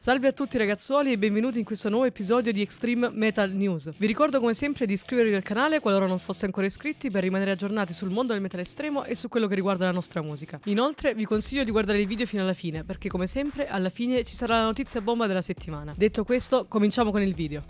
Salve a tutti ragazzuoli e benvenuti in questo nuovo episodio di Extreme Metal News. Vi ricordo come sempre di iscrivervi al canale qualora non foste ancora iscritti per rimanere aggiornati sul mondo del metal estremo e su quello che riguarda la nostra musica. Inoltre vi consiglio di guardare il video fino alla fine perché come sempre alla fine ci sarà la notizia bomba della settimana. Detto questo, cominciamo con il video.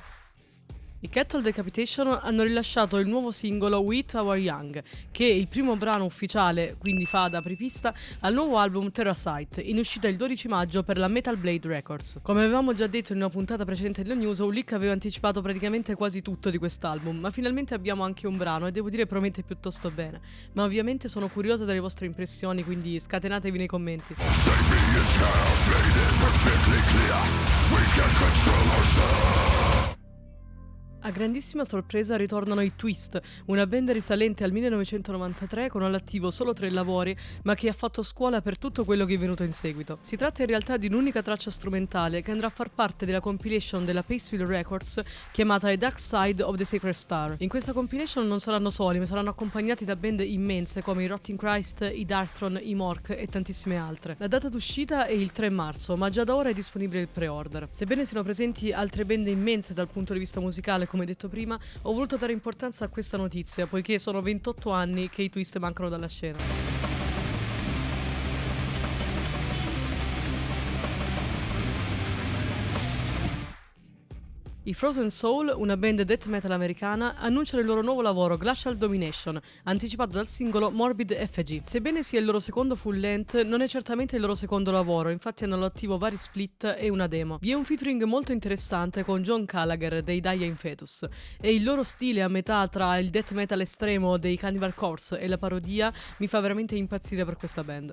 I Cattle Decapitation hanno rilasciato il nuovo singolo We To Our Young, che è il primo brano ufficiale, quindi fa da apripista, al nuovo album Terrasite, in uscita il 12 maggio per la Metal Blade Records. Come avevamo già detto in una puntata precedente della news, Ulick aveva anticipato praticamente quasi tutto di quest'album, ma finalmente abbiamo anche un brano e devo dire promette piuttosto bene. Ma ovviamente sono curiosa delle vostre impressioni, quindi scatenatevi nei commenti. A grandissima sorpresa ritornano i Twist, una band risalente al 1993 con all'attivo solo 3 lavori, ma che ha fatto scuola per tutto quello che è venuto in seguito. Si tratta in realtà di un'unica traccia strumentale che andrà a far parte della compilation della Paceville Records chiamata A Dark Side of the Sacred Star. In questa compilation non saranno soli, ma saranno accompagnati da band immense come i Rotting Christ, i Darkthrone, i Mork e tantissime altre. La data d'uscita è il 3 marzo, ma già da ora è disponibile il pre-order. Sebbene siano presenti altre band immense dal punto di vista musicale, come detto prima, ho voluto dare importanza a questa notizia, poiché sono 28 anni che i Twist mancano dalla scena. I Frozen Soul, una band death metal americana, annunciano il loro nuovo lavoro Glacial Domination, anticipato dal singolo Morbid Effigy. Sebbene sia il loro secondo full length, non è certamente il loro secondo lavoro, infatti hanno all'attivo vari split e una demo. Vi è un featuring molto interessante con John Gallagher dei Dying Fetus, e il loro stile a metà tra il death metal estremo dei Cannibal Corpse e la parodia mi fa veramente impazzire per questa band.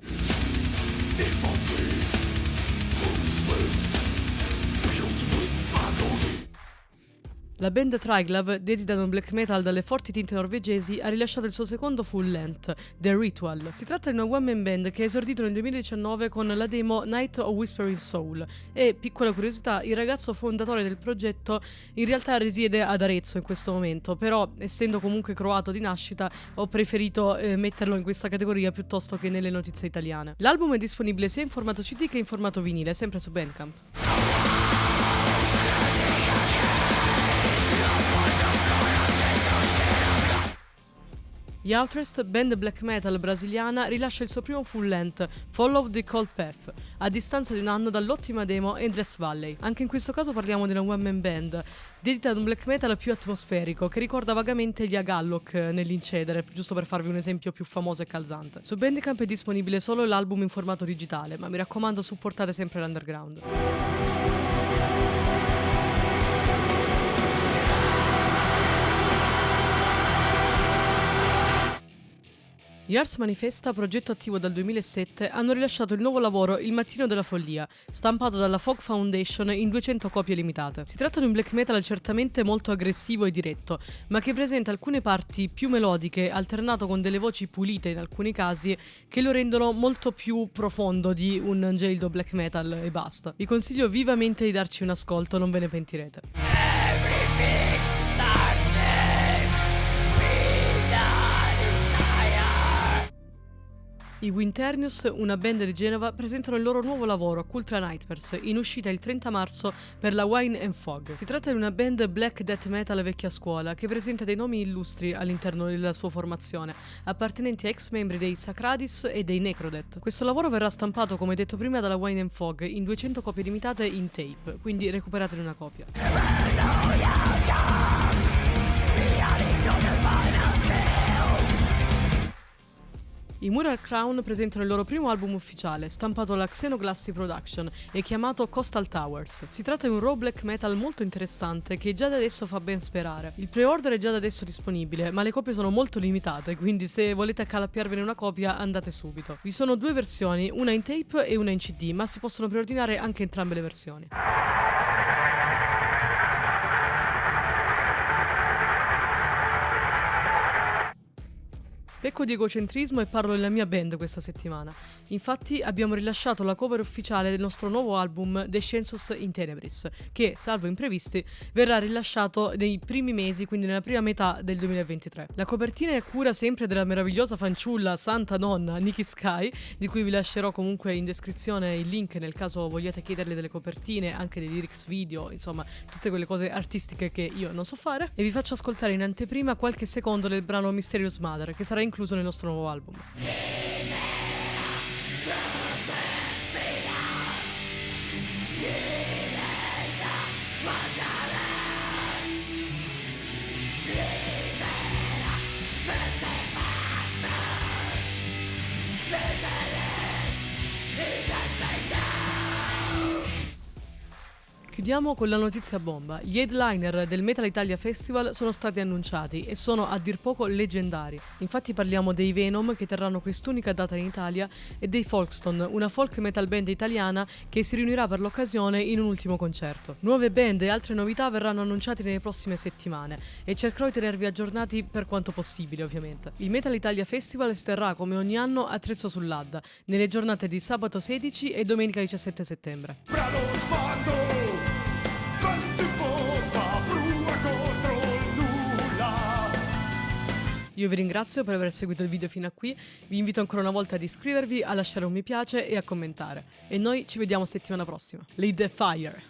La band Triglav, dedita ad un black metal dalle forti tinte norvegesi, ha rilasciato il suo secondo full length, The Ritual. Si tratta di una one man band che ha esordito nel 2019 con la demo Night of Whispering Soul e, piccola curiosità, il ragazzo fondatore del progetto in realtà risiede ad Arezzo in questo momento, però essendo comunque croato di nascita ho preferito metterlo in questa categoria piuttosto che nelle notizie italiane. L'album è disponibile sia in formato CD che in formato vinile, sempre su Bandcamp. Gli Outrest, band black metal brasiliana, rilascia il suo primo full length, Follow the Cold Path, a distanza di un anno dall'ottima demo Endless Valley. Anche in questo caso parliamo di una one man band, dedita ad un black metal più atmosferico, che ricorda vagamente gli Agalloch nell'incedere, giusto per farvi un esempio più famoso e calzante. Su Bandcamp è disponibile solo l'album in formato digitale, ma mi raccomando supportate sempre l'underground. Gli Ars Manifesta, progetto attivo dal 2007, hanno rilasciato il nuovo lavoro Il Mattino della Follia, stampato dalla Fog Foundation in 200 copie limitate. Si tratta di un black metal certamente molto aggressivo e diretto, ma che presenta alcune parti più melodiche, alternato con delle voci pulite in alcuni casi, che lo rendono molto più profondo di un geldo black metal e basta. Vi consiglio vivamente di darci un ascolto, non ve ne pentirete. I Winternius, una band di Genova, presentano il loro nuovo lavoro, Cultra Nightmares, in uscita il 30 marzo per la Wine and Fog. Si tratta di una band black death metal vecchia scuola che presenta dei nomi illustri all'interno della sua formazione, appartenenti a ex membri dei Sacradis e dei Necrodeath. Questo lavoro verrà stampato, come detto prima, dalla Wine and Fog in 200 copie limitate in tape, quindi recuperatene una copia. I Mural Crown presentano il loro primo album ufficiale, stampato alla Xenoglassi Production e chiamato Coastal Towers. Si tratta di un raw black metal molto interessante che già da adesso fa ben sperare. Il pre-order è già da adesso disponibile, ma le copie sono molto limitate, quindi se volete accalappiarvene una copia andate subito. Vi sono 2 versioni, una in tape e una in CD, ma si possono preordinare anche entrambe le versioni. Pecco di egocentrismo e parlo della mia band questa settimana. Infatti abbiamo rilasciato la cover ufficiale del nostro nuovo album Descensus in Tenebris, che, salvo imprevisti, verrà rilasciato nei primi mesi, quindi nella prima metà del 2023. La copertina è a cura sempre della meravigliosa fanciulla Santa Nonna Nikki Sky, di cui vi lascerò comunque in descrizione il link nel caso vogliate chiederle delle copertine, anche dei lyrics video, insomma tutte quelle cose artistiche che io non so fare. E vi faccio ascoltare in anteprima qualche secondo del brano Mysterious Mother, che sarà incluso nel nostro nuovo album. Chiudiamo con la notizia bomba. Gli headliner del Metal Italia Festival sono stati annunciati e sono a dir poco leggendari. Infatti parliamo dei Venom, che terranno quest'unica data in Italia, e dei Folkstone, una folk metal band italiana che si riunirà per l'occasione in un ultimo concerto. Nuove band e altre novità verranno annunciate nelle prossime settimane e cercherò di tenervi aggiornati per quanto possibile, ovviamente. Il Metal Italia Festival si terrà come ogni anno a Trezzo sull'Adda, nelle giornate di sabato 16 e domenica 17 settembre. Bravo sguardo, canti poca prua contro il nulla. Io vi ringrazio per aver seguito il video fino a qui, vi invito ancora una volta ad iscrivervi, a lasciare un mi piace e a commentare. E noi ci vediamo settimana prossima. Lead the fire!